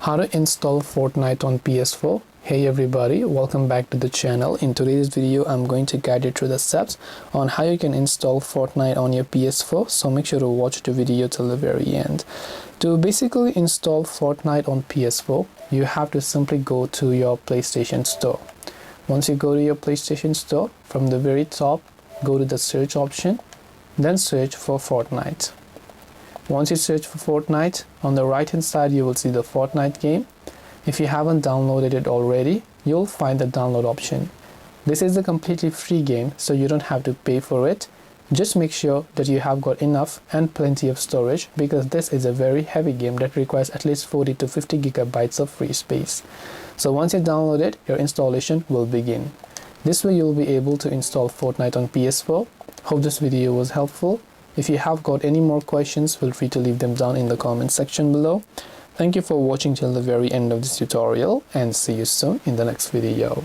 How to install Fortnite on PS4. Hey everybody, welcome back to the channel. In today's video I'm going to guide you through the steps on how you can install Fortnite on your PS4, so make sure to watch the video till the very end. To basically install Fortnite on PS4, you have to simply go to your PlayStation Store. Once you go to your PlayStation Store, from the very top, go to the search option, then search for Fortnite. Once you search for Fortnite, on the right hand side you will see the Fortnite game. If you haven't downloaded it already, you'll find the download option. This is a completely free game, so you don't have to pay for it. Just make sure that you have got enough and plenty of storage, because this is a very heavy game that requires at least 40 to 50 gigabytes of free space. So once you download it, your installation will begin. This way you'll be able to install Fortnite on PS4. Hope this video was helpful. If you have got any more questions, feel free to leave them down in the comment section below. Thank you for watching till the very end of this tutorial, and see you soon in the next video.